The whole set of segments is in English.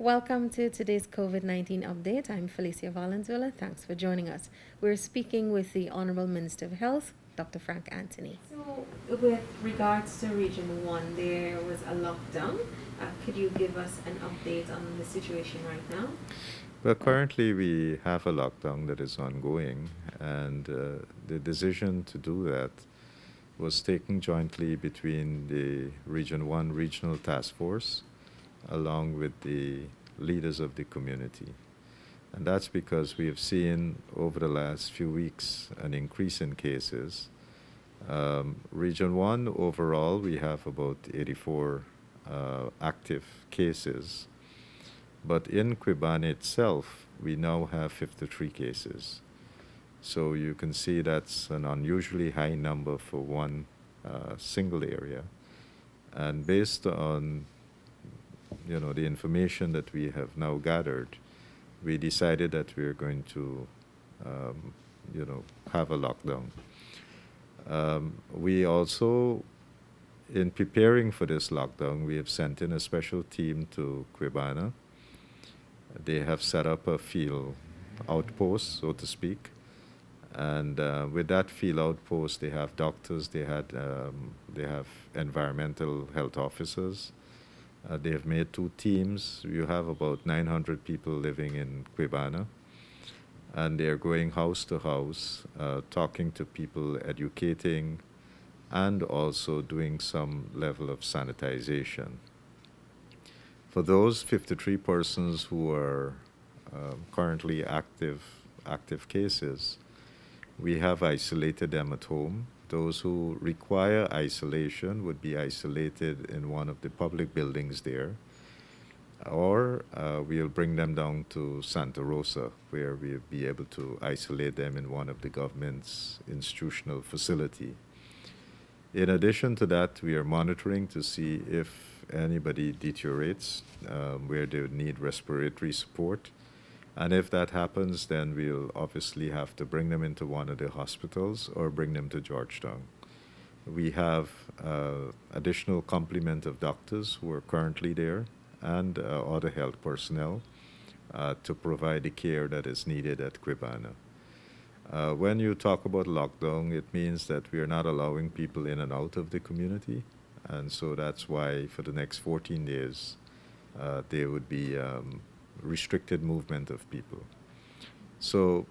Welcome to today's COVID-19 update. I'm Felicia Valenzuela. Thanks for joining us. We're speaking with the Honorable Minister of Health, Dr. Frank Anthony. So, with regards to Region 1, there was a lockdown. Could you give us an update on the situation right now? Well, currently we have a lockdown that is ongoing, and the decision to do that was taken jointly between the Region 1 Regional Task Force along with the leaders of the community. And that's because we have seen over the last few weeks an increase in cases. Region 1 overall, we have about 84 active cases. But in Guyana itself, we now have 53 cases. So you can see that's an unusually high number for one single area. And based on the information that we have now gathered, we decided that we are going to have a lockdown. We also, in preparing for this lockdown, we have sent in a special team to Guyana. They have set up a field outpost, so to speak. And with that field outpost, they have doctors, they have environmental health officers. They have made two teams. You have about 900 people living in Guyana. And they're going house to house, talking to people, educating, and also doing some level of sanitization. For those 53 persons who are currently active cases, we have isolated them at home. Those who require isolation would be isolated in one of the public buildings there, or we'll bring them down to Santa Rosa, where we'll be able to isolate them in one of the government's institutional facility. In addition to that, we are monitoring to see if anybody deteriorates, where they would need respiratory support. And if that happens, then we'll obviously have to bring them into one of the hospitals or bring them to Georgetown. We have additional complement of doctors who are currently there and other health personnel to provide the care that is needed at Guyana. When you talk about lockdown, it means that we are not allowing people in and out of the community. And so that's why for the next 14 days, there would be restricted movement of people. So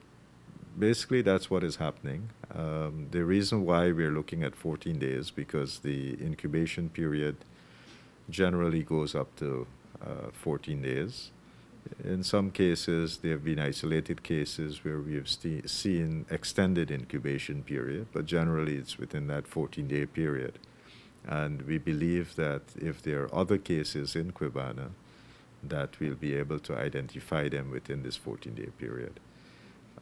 basically, that's what is happening. The reason why we're looking at 14 days, because the incubation period generally goes up to 14 days. In some cases, there have been isolated cases where we have seen extended incubation period, but generally it's within that 14-day period. And we believe that if there are other cases in Guyana, that we'll be able to identify them within this 14-day period.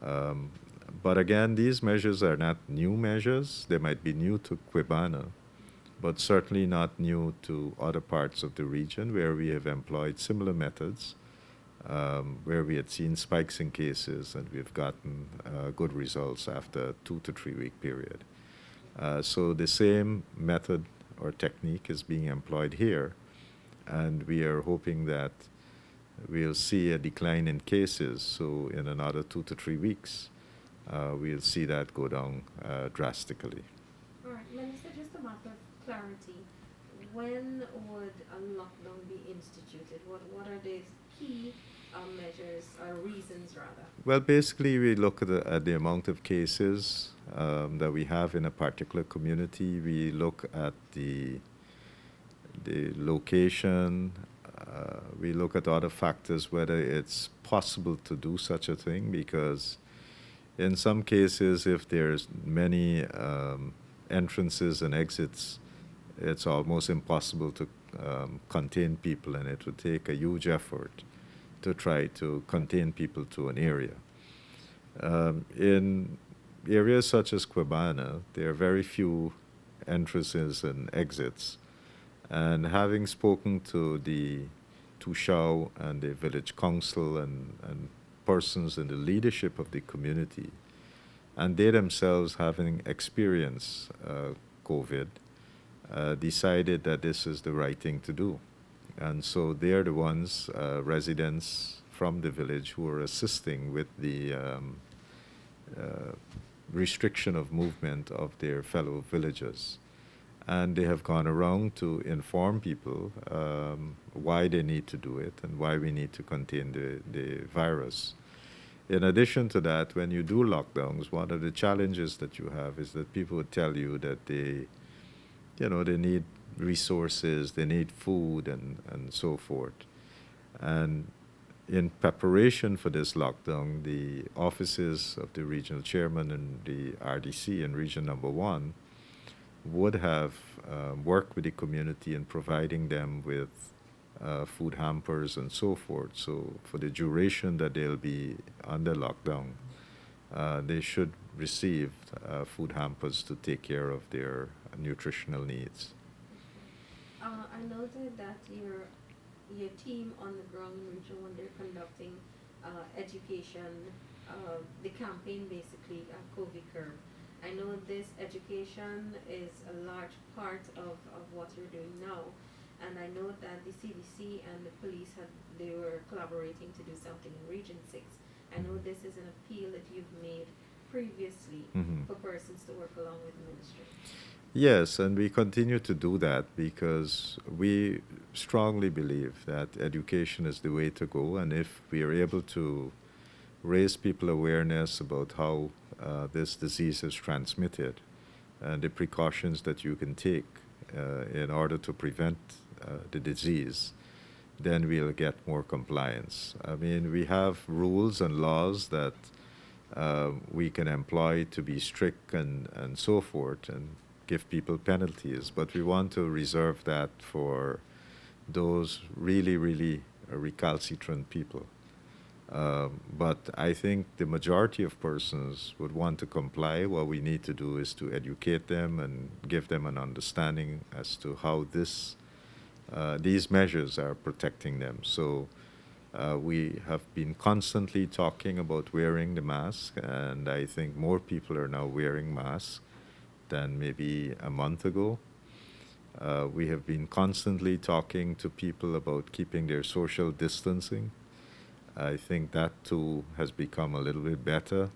But again, these measures are not new measures. They might be new to Guyana, but certainly not new to other parts of the region where we have employed similar methods, where we had seen spikes in cases and we've gotten good results after a 2 to 3 week period. So the same method or technique is being employed here, and we are hoping that we'll see a decline in cases. So in another 2 to 3 weeks, we'll see that go down drastically. All right, Minister, just a matter of clarity. When would a lockdown be instituted? What are the key measures or reasons, rather? Well, basically, we look at the amount of cases that we have in a particular community. We look at the location. We look at other factors, whether it's possible to do such a thing, because in some cases, if there's many entrances and exits, it's almost impossible to contain people, and it would take a huge effort to try to contain people to an area. In areas such as Guyana, there are very few entrances and exits. And having spoken to the Tushao and the village council and persons in the leadership of the community, and they themselves having experienced COVID, decided that this is the right thing to do. And so they're the ones, residents from the village, who are assisting with the uh, restriction of movement of their fellow villagers. And they have gone around to inform people why they need to do it and why we need to contain the virus. In addition to that, when you do lockdowns, one of the challenges that you have is that people would tell you that they need resources, they need food, and so forth. And in preparation for this lockdown, the offices of the regional chairman and the RDC in region number one would have worked with the community in providing them with food hampers and so forth. So for the duration that they'll be under lockdown, they should receive food hampers to take care of their nutritional needs. I noted that your team on the ground in Region 1, they're conducting education, the campaign basically, COVID Curve. I know this education is a large part of what you're doing now. And I know that the CDC and the police they were collaborating to do something in Region 6. I know this is an appeal that you've made previously for persons to work along with the ministry. Yes, and we continue to do that because we strongly believe that education is the way to go. And if we are able to raise people awareness about how this disease is transmitted and the precautions that you can take in order to prevent the disease, then we'll get more compliance. I mean, we have rules and laws that we can employ to be strict and so forth and give people penalties, but we want to reserve that for those really, really recalcitrant people. But I think the majority of persons would want to comply. What we need to do is to educate them and give them an understanding as to how these measures are protecting them. So we have been constantly talking about wearing the mask, and I think more people are now wearing masks than maybe a month ago. We have been constantly talking to people about keeping their social distancing. I think that too has become a little bit better.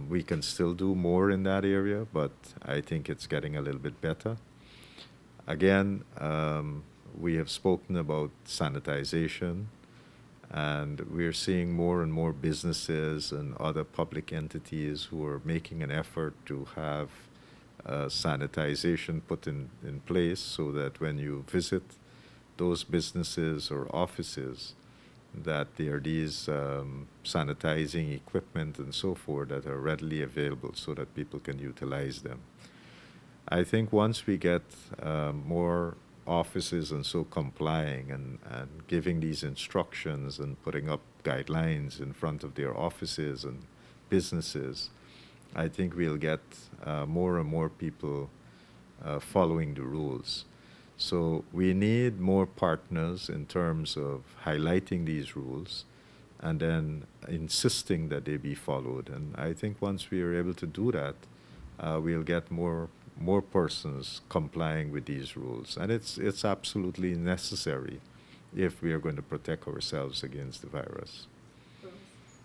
We can still do more in that area, but I think it's getting a little bit better. Again, we have spoken about sanitization, and we're seeing more and more businesses and other public entities who are making an effort to have sanitization put in place so that when you visit those businesses or offices, that there are these sanitizing equipment and so forth that are readily available so that people can utilize them. I think once we get more offices and so complying and giving these instructions and putting up guidelines in front of their offices and businesses, I think we'll get more and more people following the rules. So we need more partners in terms of highlighting these rules and then insisting that they be followed. And I think once we are able to do that, we'll get more persons complying with these rules. And it's absolutely necessary if we are going to protect ourselves against the virus.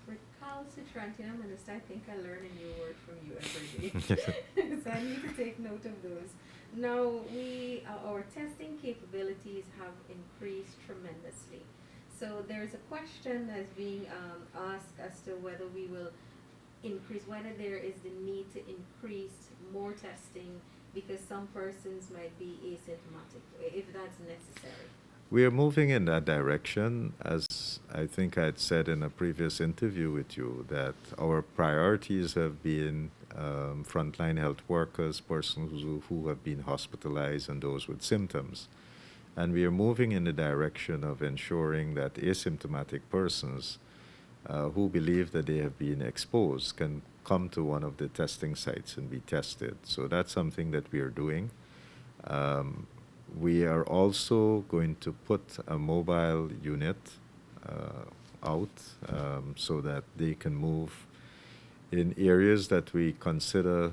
Recalcitrant, Minister, I think I learn a new word from you every day. So I need to take note of those. Now, our testing capabilities have increased tremendously. So there's a question that's being asked as to whether we will whether there is the need to increase more testing because some persons might be asymptomatic, if that's necessary. We are moving in that direction. As I think I had said in a previous interview with you, that our priorities have been frontline health workers, persons who have been hospitalized, and those with symptoms. And we are moving in the direction of ensuring that asymptomatic persons who believe that they have been exposed can come to one of the testing sites and be tested. So that's something that we are doing. We are also going to put a mobile unit out so that they can move in areas that we consider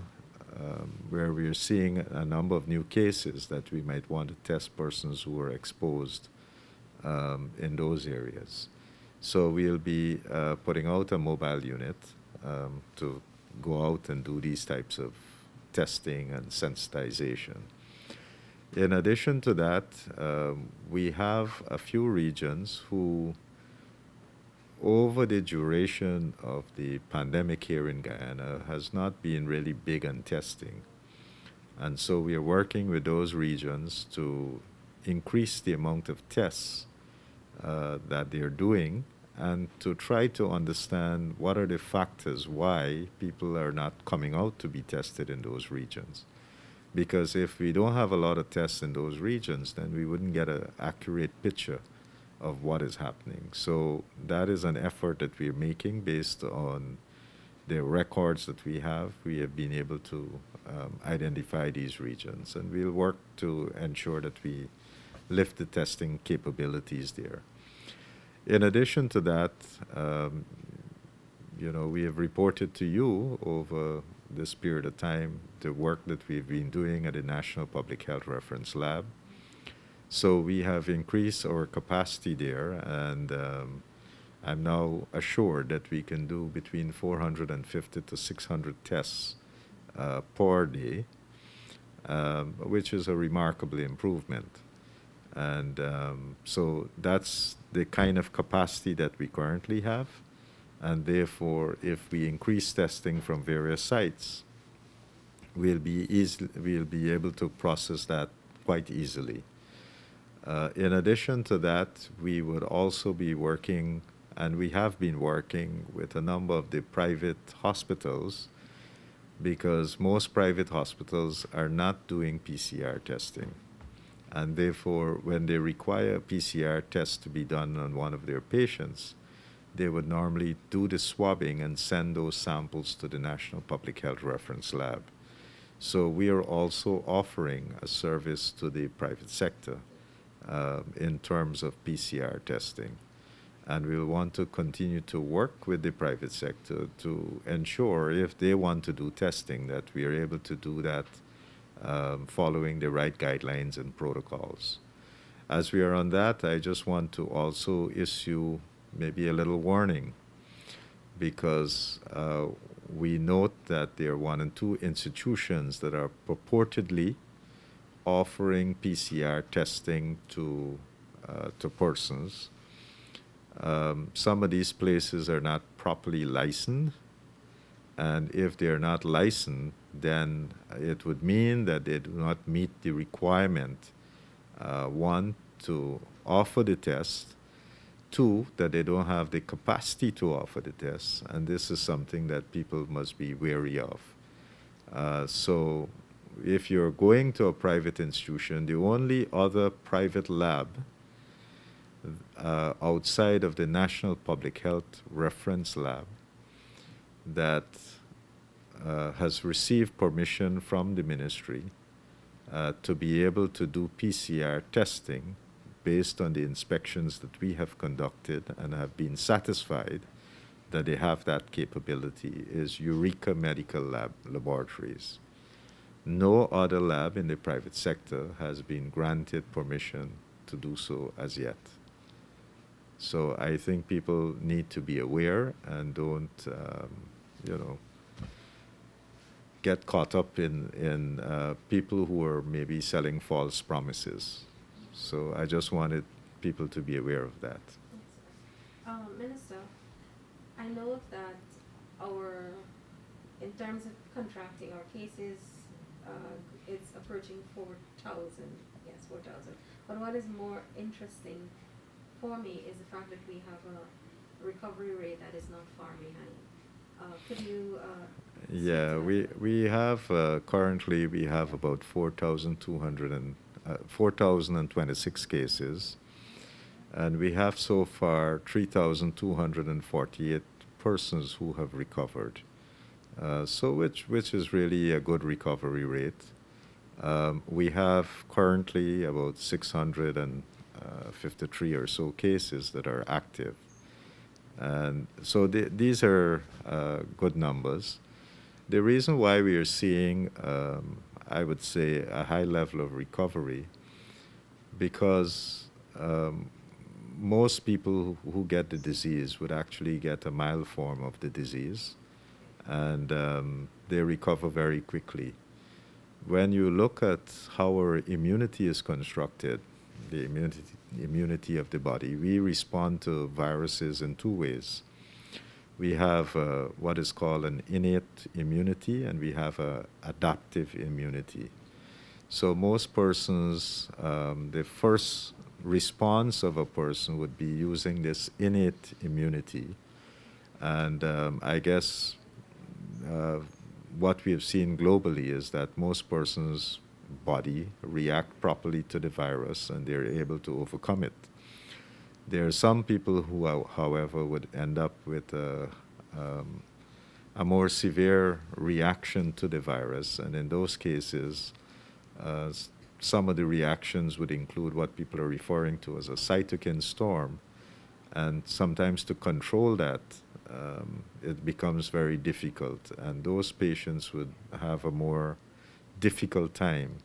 where we are seeing a number of new cases that we might want to test persons who are exposed in those areas. So we'll be putting out a mobile unit to go out and do these types of testing and sensitization. In addition to that, we have a few regions who, over the duration of the pandemic here in Guyana, has not been really big on testing. And so we are working with those regions to increase the amount of tests that they're doing and to try to understand what are the factors why people are not coming out to be tested in those regions. Because if we don't have a lot of tests in those regions, then we wouldn't get an accurate picture of what is happening. So that is an effort that we're making based on the records that we have. We have been able to identify these regions, and we'll work to ensure that we lift the testing capabilities there. In addition to that, we have reported to you over this period of time the work that we've been doing at the National Public Health Reference Lab. So we have increased our capacity there, and I'm now assured that we can do between 450 to 600 tests per day, which is a remarkable improvement. And so that's the kind of capacity that we currently have. And therefore, if we increase testing from various sites, we'll be able to process that quite easily. In addition to that, we would also be working, and we have been working with a number of the private hospitals, because most private hospitals are not doing PCR testing. And therefore, when they require a PCR test to be done on one of their patients, they would normally do the swabbing and send those samples to the National Public Health Reference Lab. So we are also offering a service to the private sector in terms of PCR testing. And we'll want to continue to work with the private sector to ensure, if they want to do testing, that we are able to do that following the right guidelines and protocols. As we are on that, I just want to also issue maybe a little warning, because we note that there are 1 and 2 institutions that are purportedly offering PCR testing to persons. Some of these places are not properly licensed, and if they're not licensed, then it would mean that they do not meet the requirement, 1, to offer the test, 2, that they don't have the capacity to offer the test, and this is something that people must be wary of. So if you're going to a private institution, the only other private lab outside of the National Public Health Reference Lab that has received permission from the ministry to be able to do PCR testing based on the inspections that we have conducted and have been satisfied that they have that capability is Eureka Medical Laboratories. No other lab in the private sector has been granted permission to do so as yet. So I think people need to be aware and don't, get caught up in people who are maybe selling false promises. So I just wanted people to be aware of that. Minister, I know that in terms of contracting, our cases, it's approaching 4,000. Yes, 4,000. But what is more interesting for me is the fact that we have a recovery rate that is not far behind. Could you? Yeah, we have currently we have about 4,026 cases, and we have so far 3,248 persons who have recovered. So which is really a good recovery rate. We have currently about 653 or so cases that are active. And so these are good numbers. The reason why we are seeing, I would say, a high level of recovery, because most people who get the disease would actually get a mild form of the disease, and they recover very quickly. When you look at how our immunity is constructed, the immunity of the body, we respond to viruses in two ways. We have what is called an innate immunity, and we have a adaptive immunity. So most persons, the first response of a person would be using this innate immunity. And I guess what we have seen globally is that most persons' body react properly to the virus and they're able to overcome it. There are some people who, however, would end up with a more severe reaction to the virus, and in those cases, some of the reactions would include what people are referring to as a cytokine storm, and sometimes to control that, it becomes very difficult, and those patients would have a more difficult time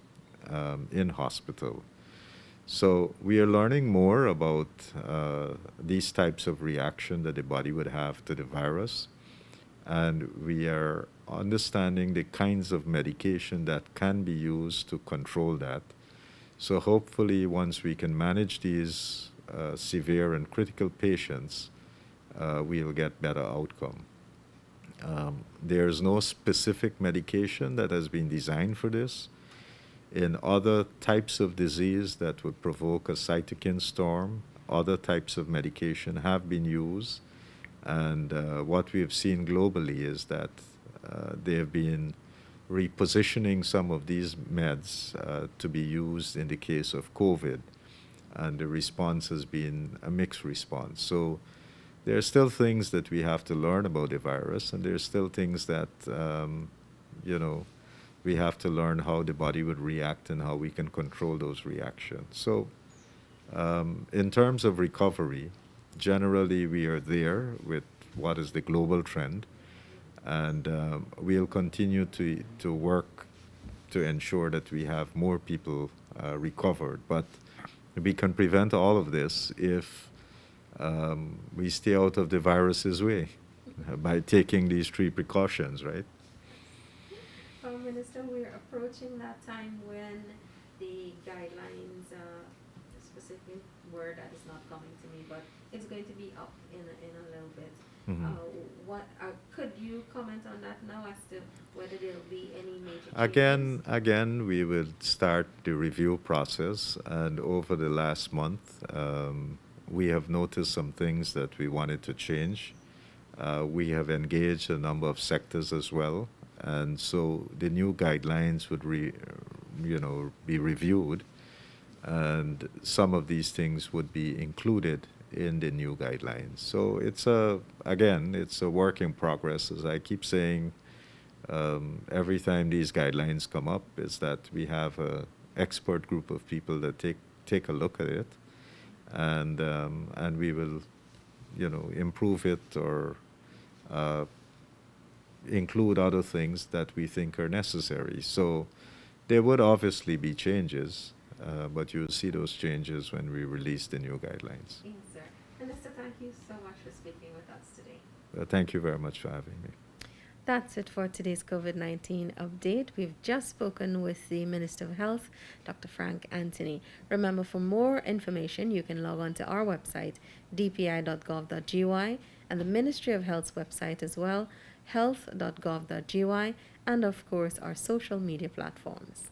in hospital. So we are learning more about these types of reaction that the body would have to the virus, and we are understanding the kinds of medication that can be used to control that. So hopefully, once we can manage these severe and critical patients, we'll get better outcome. There's no specific medication that has been designed for this. In other types of disease that would provoke a cytokine storm, other types of medication have been used. And what we have seen globally is that they have been repositioning some of these meds to be used in the case of COVID. And the response has been a mixed response. So there are still things that we have to learn about the virus, and there are still things that, we have to learn how the body would react and how we can control those reactions. So in terms of recovery, generally we are there with what is the global trend, and we'll continue to work to ensure that we have more people recovered. But we can prevent all of this if we stay out of the virus's way by taking these three precautions, right? Minister, we're approaching that time when the guidelines, specific word that is not coming to me, but it's going to be up in a little bit. Mm-hmm. Could you comment on that now as to whether there'll be any major changes? Again, we will start the review process, and over the last month, we have noticed some things that we wanted to change. We have engaged a number of sectors as well, and so the new guidelines would be reviewed, and some of these things would be included in the new guidelines. So it's a work in progress. As I keep saying, every time these guidelines come up, is that we have an expert group of people that take a look at it, and we will, improve it or include other things that we think are necessary. So there would obviously be changes, but you'll see those changes when we release the new guidelines. Yes, sir. Minister, thank you so much for speaking with us today. Thank you very much for having me. That's it for today's COVID-19 update. We've just spoken with the Minister of Health, Dr. Frank Anthony. Remember, for more information, you can log on to our website, dpi.gov.gy, and the Ministry of Health's website as well, health.gov.gy, and of course our social media platforms.